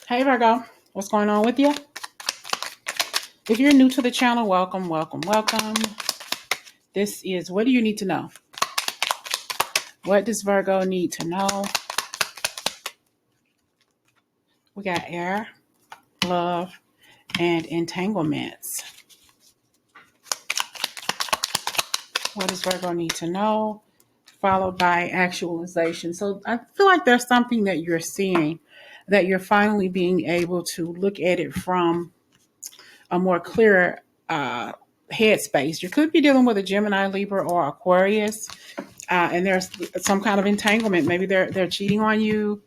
Hey Virgo, what's going on with you? If you're new to the channel, welcome, welcome, welcome. This is What Do You Need to Know? What does Virgo need to know? We got air, love, and entanglements. What does Virgo need to know? Followed by actualization. So I feel like there's something that you're seeing that you're finally being able to look at it from a more clear headspace. You could be dealing with a Gemini, Libra, or Aquarius. And there's some kind of entanglement. Maybe they're cheating on you.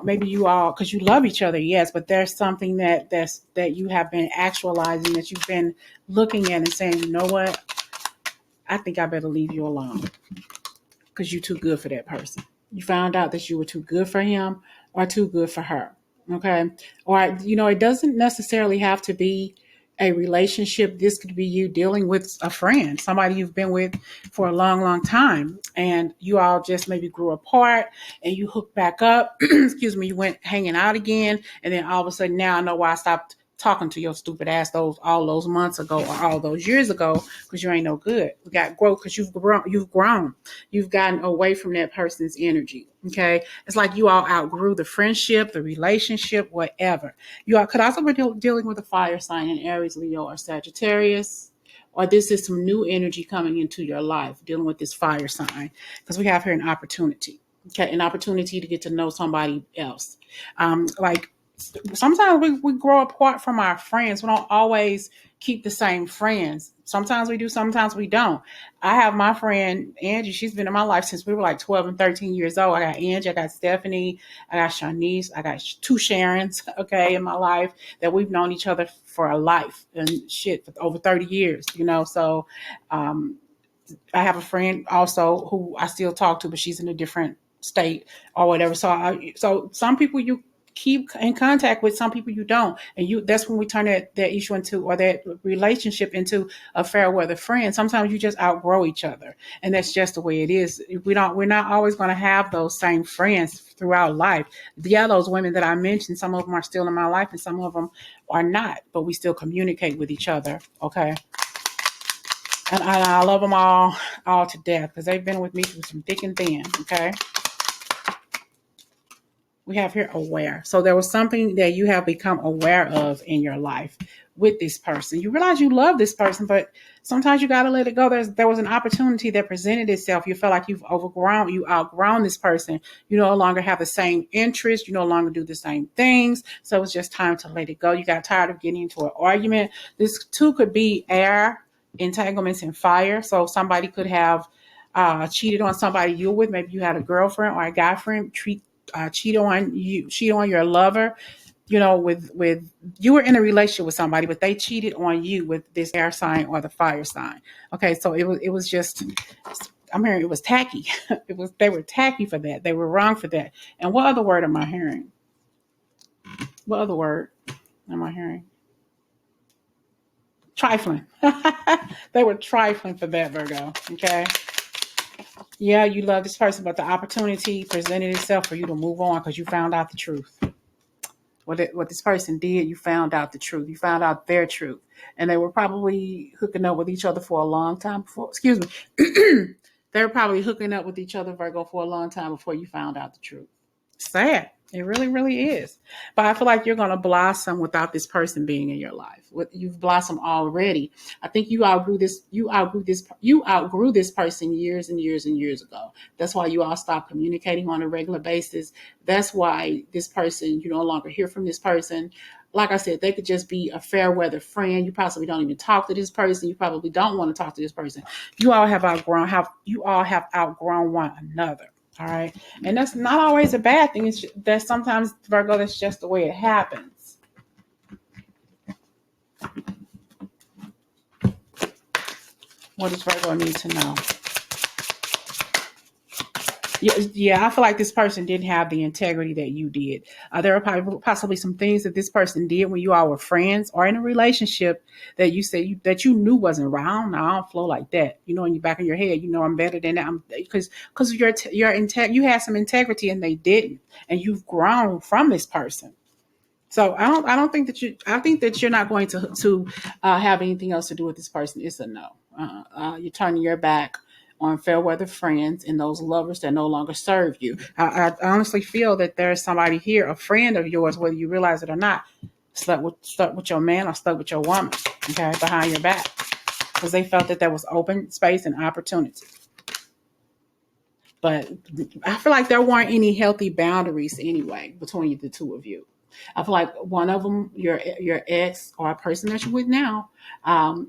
Maybe you all, because you love each other, yes, but there's something that you have been actualizing, that you've been looking at and saying, you know what, I think I better leave you alone because you're too good for that person. You found out that you were too good for him or too good for her. Okay. Or, it doesn't necessarily have to be a relationship. This could be you dealing with a friend, somebody you've been with for a long, long time. And you all just maybe grew apart and you hooked back up. Excuse me. You went hanging out again. And then all of a sudden now I know why I stopped talking to your stupid ass all those months ago or all those years ago, because you ain't no good. We got growth because you've gotten away from that person's energy. Okay. It's like you all outgrew the friendship, the relationship, whatever. You all could also be dealing with a fire sign in Aries, Leo, or Sagittarius, or this is some new energy coming into your life dealing with this fire sign, because we have here an opportunity. Okay. An opportunity to get to know somebody else. Like sometimes we grow apart from our friends. We don't always keep the same friends. Sometimes we do, sometimes we don't. I have my friend Angie. She's been in my life since we were like 12 and 13 years old. I got Angie, I got Stephanie, I got Shanice, I got two Sharons, okay, in my life that we've known each other for a life and shit for over 30 years. So I have a friend also who I still talk to, but she's in a different state or whatever. So some people you keep in contact with, some people you don't, and that's when we turn that issue into, or that relationship into, a fair weather friend. Sometimes you just outgrow each other, and that's just the way it is. We're not always going to have those same friends throughout life. Yeah, those women that I mentioned, some of them are still in my life and some of them are not, but we still communicate with each other. Okay. And I love them all to death, because they've been with me through some thick and thin. Okay. We have here aware. So there was something that you have become aware of in your life with this person. You realize you love this person, but sometimes you got to let it go. There was an opportunity that presented itself. You felt like you outgrown this person. You no longer have the same interest. You no longer do the same things. So it's just time to let it go. You got tired of getting into an argument. This too could be air, entanglements, and fire. So somebody could have cheated on somebody you're with. Maybe you had a girlfriend or a guy friend cheat on your lover, with you were in a relationship with somebody, but they cheated on you with this air sign or the fire sign. Okay, so it was just, I'm hearing it was tacky. They were tacky for that. They were wrong for that. And what other word am I hearing? What other word am I hearing? Trifling. They were trifling for that, Virgo. Okay. Yeah, you love this person, but the opportunity presented itself for you to move on because you found out the truth. What this person did, you found out the truth. You found out their truth. And they were probably hooking up with each other for a long time before, excuse me. They were probably hooking up with each other, Virgo, for a long time before you found out the truth. Sad. It really, really is. But I feel like you're going to blossom without this person being in your life. You've blossomed already. I think you outgrew this. You outgrew this person years and years and years ago. That's why you all stopped communicating on a regular basis. That's why this person, you no longer hear from this person. Like I said, they could just be a fair weather friend. You possibly don't even talk to this person. You probably don't want to talk to this person. You all have outgrown one another. All right. And that's not always a bad thing. It's that sometimes, Virgo, that's just the way it happens. What does Virgo need to know? Yeah, I feel like this person didn't have the integrity that you did. There are possibly some things that this person did when you all were friends or in a relationship that you said that you knew wasn't right. I don't flow like that. In the back of your head, I'm better than that. Because you had some integrity and they didn't, and you've grown from this person. So I don't think that I think that you're not going to have anything else to do with this person. It's a no. You're turning your back on fair weather friends and those lovers that no longer serve you. I honestly feel that there's somebody here, a friend of yours, whether you realize it or not, stuck with your man or stuck with your woman, okay, behind your back, because they felt that there was open space and opportunity. But I feel like there weren't any healthy boundaries anyway between the two of you. I feel like one of them, your ex or a person that you're with now,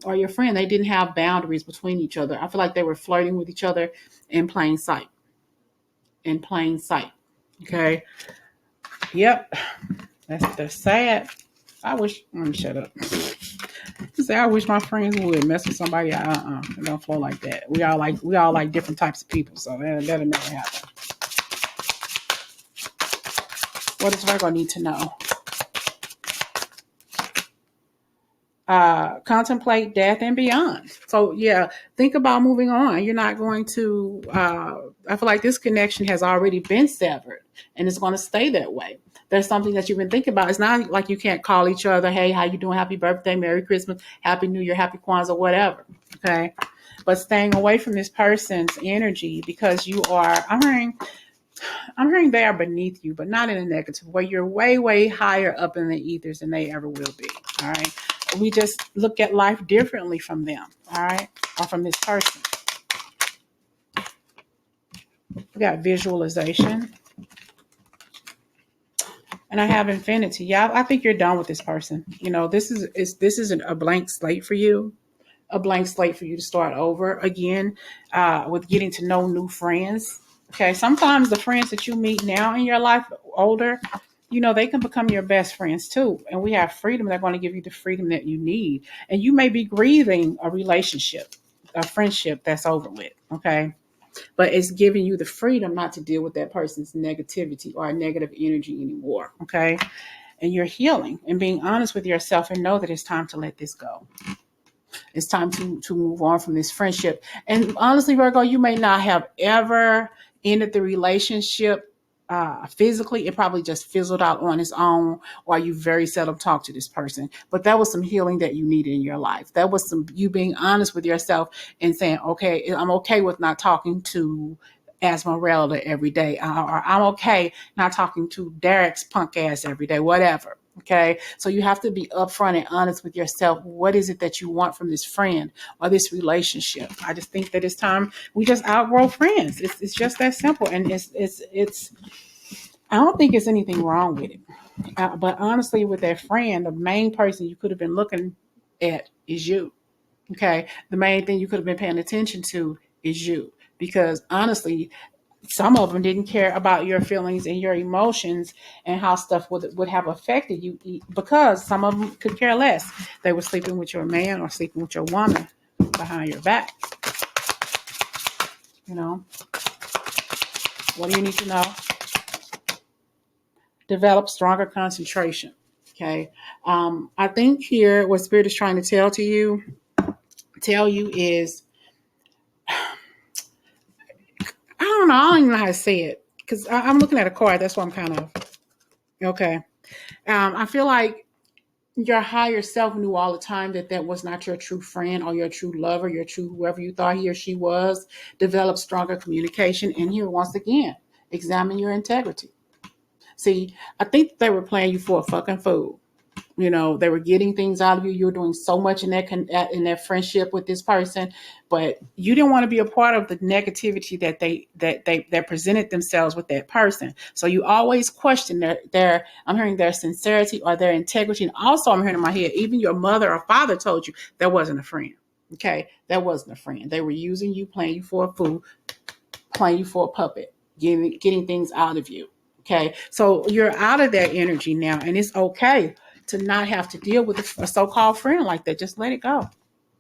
or your friend, they didn't have boundaries between each other. I feel like they were flirting with each other in plain sight. In plain sight. Okay. Yep. That's sad. I wish. Let me shut up. Say I wish my friends would mess with somebody. It don't flow like that. We all like different types of people, so that'll never happen. What does Virgo need to know? Contemplate death and beyond. So yeah, think about moving on. You're not going to. I feel like this connection has already been severed, and it's going to stay that way. There's something that you've been thinking about. It's not like you can't call each other, "Hey, how you doing? Happy birthday, Merry Christmas, Happy New Year, Happy Kwanzaa, whatever." Okay, but staying away from this person's energy because you are. I'm hearing they are beneath you, but not in a negative way. You're way, way higher up in the ethers than they ever will be. All right. We just look at life differently from them. All right. Or from this person. We got visualization. And I have infinity. Yeah, I think you're done with this person. This isn't a blank slate for you. A blank slate for you to start over again with getting to know new friends. Okay, sometimes the friends that you meet now in your life, older, they can become your best friends too. And we have freedom. They're going to give you the freedom that you need. And you may be grieving a relationship, a friendship that's over with. Okay, but it's giving you the freedom not to deal with that person's negativity or negative energy anymore. Okay, and you're healing and being honest with yourself and know that it's time to let this go. It's time to move on from this friendship. And honestly, Virgo, you may not have ever ended the relationship physically. It probably just fizzled out on its own, or you very seldom talk to this person. But that was some healing that you needed in your life. That was some you being honest with yourself and saying, okay, I'm okay with not talking to Esmeralda every day, or I'm okay not talking to Derek's punk ass every day, whatever. Okay. So you have to be upfront and honest with yourself. What is it that you want from this friend or this relationship? I just think that it's time we just outgrow friends. It's just that simple. And it's I don't think it's anything wrong with it. But honestly, with that friend, the main person you could have been looking at is you. Okay. The main thing you could have been paying attention to is you. Because honestly, some of them didn't care about your feelings and your emotions and how stuff would have affected you because some of them could care less. They were sleeping with your man or sleeping with your woman behind your back. What do you need to know? Develop stronger concentration. Okay. I think here what Spirit is trying to tell you is, I don't know. I don't even know how to say it because I'm looking at a card. That's why I'm kind of, okay. I feel like your higher self knew all the time that was not your true friend or your true lover, your true whoever you thought he or she was. Develop stronger communication. And here, once again, examine your integrity. See, I think they were playing you for a fucking fool. They were getting things out of you. You're doing so much in that friendship with this person, but you didn't want to be a part of the negativity that presented themselves with that person. So you always question their I'm hearing their sincerity or their integrity. And also I'm hearing in my head, even your mother or father told you that wasn't a friend. Okay. That wasn't a friend. They were using you, playing you for a fool, playing you for a puppet, getting things out of you. Okay. So you're out of that energy now, and it's okay to not have to deal with a so-called friend like that. Just let it go.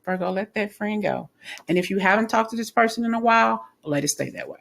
Virgo, let that friend go. And if you haven't talked to this person in a while, let it stay that way.